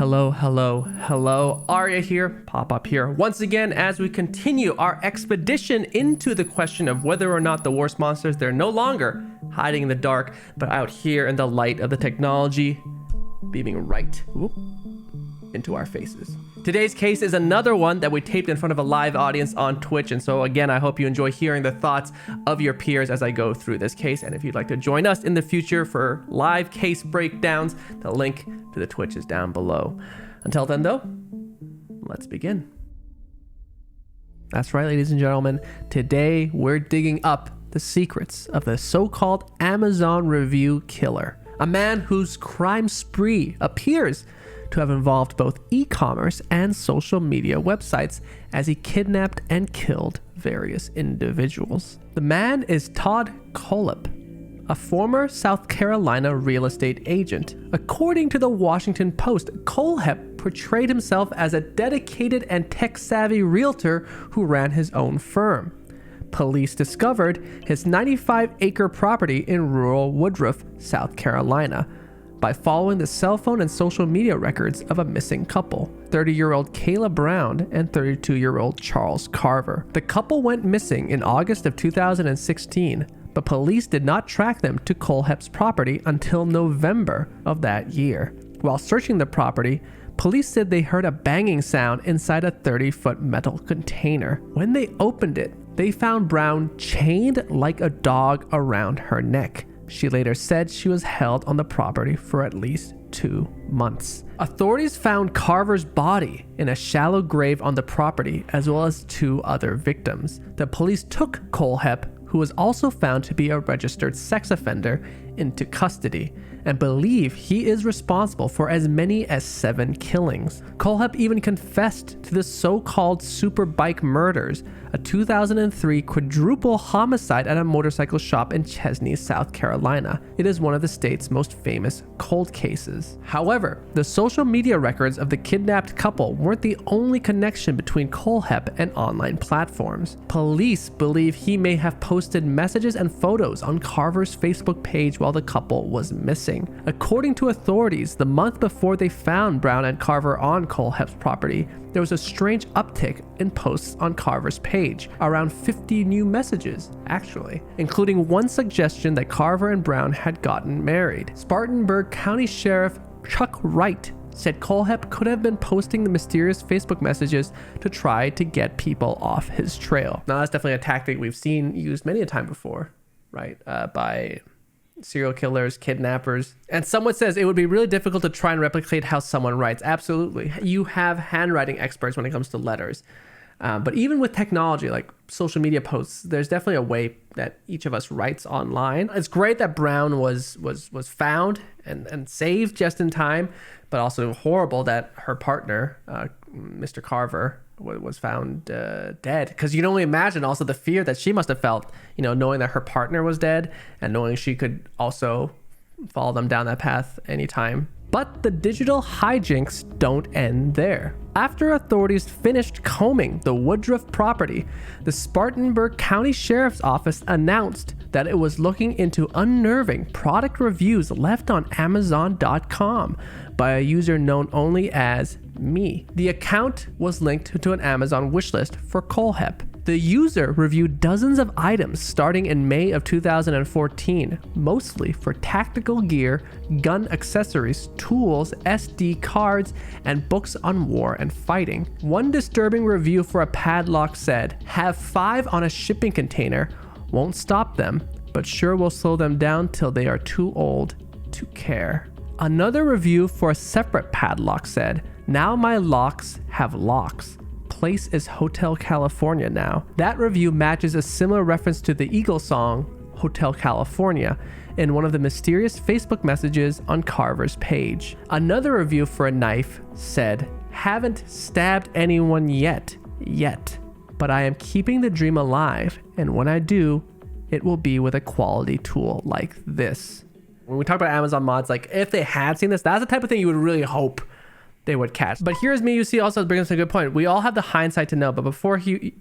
Hello. Arya here, Pop Up here. Once again, as we continue our expedition into the question of whether or not the worst monsters, they're no longer hiding in the dark, but out here in the light of the technology, beaming right into our faces. Today's case is another one that we taped in front of a live audience on Twitch. And so again, I hope you enjoy hearing the thoughts of your peers as I go through this case. And if you'd like to join us in the future for live case breakdowns, the link to the Twitch is down below. Until then though, let's begin. That's right, ladies and gentlemen. Today we're digging up the secrets of the so-called Amazon review killer. A man whose crime spree appears to have involved both e-commerce and social media websites as he kidnapped and killed various individuals. The man is Todd Kohlhepp, a former South Carolina real estate agent. According to the Washington Post, Kohlhepp portrayed himself as a dedicated and tech-savvy realtor who ran his own firm. Police discovered his 95-acre property in rural Woodruff, South Carolina, by following the cell phone and social media records of a missing couple, 30-year-old Kayla Brown and 32-year-old Charles Carver. The couple went missing in August of 2016, but police did not track them to Kohlhepp's property until November of that year. While searching the property, police said they heard a banging sound inside a 30-foot metal container. When they opened it, they found Brown chained like a dog around her neck. She later said she was held on the property for at least 2 months. Authorities found Carver's body in a shallow grave on the property, as well as 2 other victims. The police took Kohlhepp, who was also found to be a registered sex offender, into custody and believe he is responsible for as many as 7 killings. Kohlhepp even confessed to the so-called Superbike murders, a 2003 quadruple homicide at a motorcycle shop in Chesney, South Carolina. It is one of the state's most famous cold cases. However, the social media records of the kidnapped couple weren't the only connection between Kohlhepp and online platforms. Police believe he may have posted messages and photos on Carver's Facebook page while the couple was missing. According to authorities, the month before they found Brown and Carver on Kohlhepp's property, there was a strange uptick in posts on Carver's page, around 50 new messages, actually, including one suggestion that Carver and Brown had gotten married. Spartanburg County Sheriff Chuck Wright said Kohlhepp could have been posting the mysterious Facebook messages to try to get people off his trail. Now, that's definitely a tactic we've seen used many a time before, right? By serial killers, kidnappers. And someone says it would be really difficult to try and replicate how someone writes. Absolutely. You have handwriting experts when it comes to letters. But even with technology like social media posts, there's definitely a way that each of us writes online. It's great that Brown was found and saved just in time, but also horrible that her partner, Mr. Carver, was found dead. Because you can only imagine also the fear that she must have felt, knowing that her partner was dead and knowing she could also follow them down that path anytime. But the digital hijinks don't end there. After authorities finished combing the Woodruff property, the Spartanburg County Sheriff's Office announced that it was looking into unnerving product reviews left on Amazon.com by a user known only as Me. The account was linked to an Amazon wishlist for Kohlhepp. The user reviewed dozens of items starting in May of 2014, mostly for tactical gear, gun accessories, tools, SD cards, and books on war and fighting. One disturbing review for a padlock said, "Have 5 on a shipping container, won't stop them, but sure will slow them down till they are too old to care." Another review for a separate padlock said, "Now my locks have locks. Place is Hotel California now." That review matches a similar reference to the Eagles song Hotel California in one of the mysterious Facebook messages on Carver's page. Another review for a knife said, "Haven't stabbed anyone yet, but I am keeping the dream alive, and when I do, it will be with a quality tool like this." When we talk about Amazon mods, like if they had seen this, that's the type of thing you would really hope they would catch. But here's me, you see, also brings us a good point. We all have the hindsight to know, but before he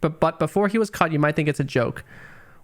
was caught, you might think it's a joke.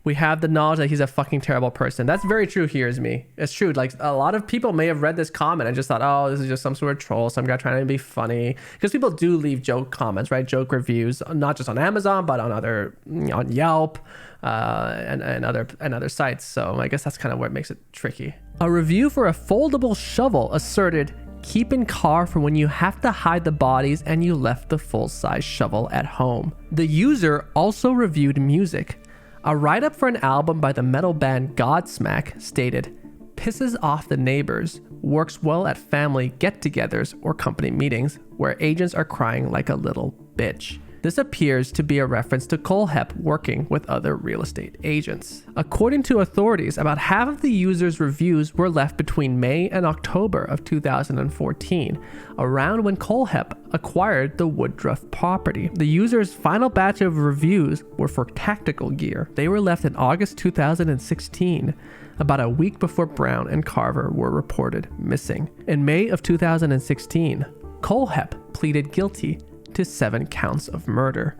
we have the knowledge that he's a fucking terrible person. That's very true. Here's me. It's true. Like, a lot of people may have read this comment and just thought, oh, this is just some sort of troll, some guy trying to be funny. Because people do leave joke comments, right? Joke reviews, not just on Amazon, but on other, on Yelp and other sites. So I guess that's kind of what makes it tricky. A review for a foldable shovel asserted, keep in car for when you have to hide the bodies and you left the full-size shovel at home. The user also reviewed music. A write-up for an album by the metal band Godsmack stated, pisses off the neighbors, works well at family get-togethers or company meetings where agents are crying like a little bitch. This appears to be a reference to Kohlhepp working with other real estate agents. According to authorities, about half of the user's reviews were left between May and October of 2014, around when Kohlhepp acquired the Woodruff property. The user's final batch of reviews were for tactical gear. They were left in August 2016, about a week before Brown and Carver were reported missing. In May of 2016, Kohlhepp pleaded guilty to 7 counts of murder,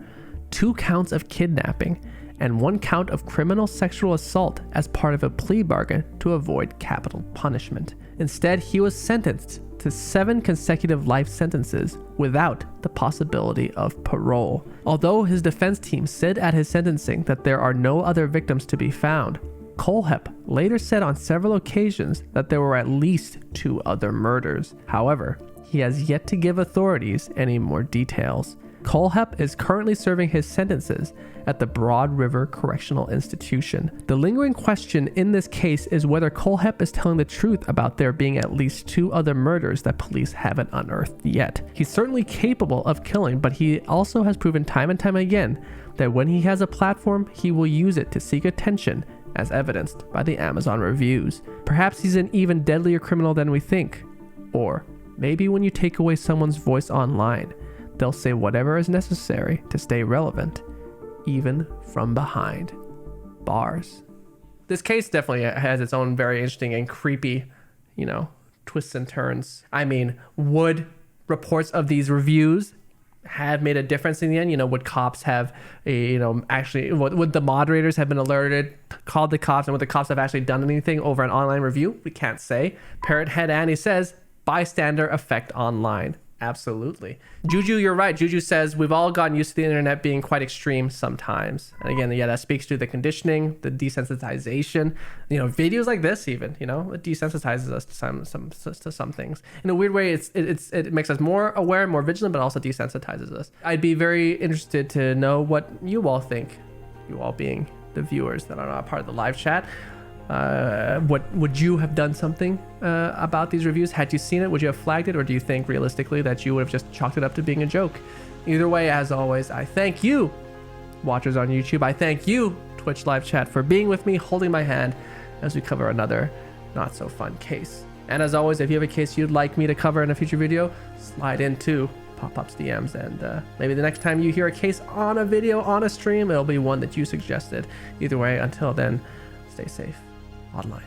2 counts of kidnapping, and 1 count of criminal sexual assault as part of a plea bargain to avoid capital punishment. Instead, he was sentenced to 7 consecutive life sentences without the possibility of parole. Although his defense team said at his sentencing that there are no other victims to be found, Kohlhepp later said on several occasions that there were at least 2 other murders. However, he has yet to give authorities any more details. Kohlhepp is currently serving his sentences at the Broad River Correctional Institution. The lingering question in this case is whether Kohlhepp is telling the truth about there being at least 2 other murders that police haven't unearthed yet. He's certainly capable of killing, but he also has proven time and time again that when he has a platform, he will use it to seek attention, as evidenced by the Amazon reviews. Perhaps he's an even deadlier criminal than we think. Or maybe when you take away someone's voice online, they'll say whatever is necessary to stay relevant, even from behind bars. This case definitely has its own very interesting and creepy, twists and turns. I mean, would reports of these reviews have made a difference in the end? Would cops have, actually, would the moderators have been alerted, called the cops, and would the cops have actually done anything over an online review? We can't say. Parrot Head Annie says, bystander effect online. Absolutely. Juju, you're right. Juju says we've all gotten used to the internet being quite extreme sometimes. And again, yeah, that speaks to the conditioning, the desensitization. Videos like this even, it desensitizes us to some things. In a weird way, it makes us more aware, more vigilant, but also desensitizes us. I'd be very interested to know what you all think, you all being the viewers that are not part of the live chat. What would you have done something about these reviews? Had you seen it, would you have flagged it, or do you think realistically that you would have just chalked it up to being a joke? Either way, as always, I thank you, watchers on YouTube. I thank you, Twitch live chat, for being with me, holding my hand as we cover another not so fun case. And as always, if you have a case you'd like me to cover in a future video, slide into Pop-Up's DMs, and maybe the next time you hear a case on a video, on a stream, it'll be one that you suggested. Either way, until then, stay safe online.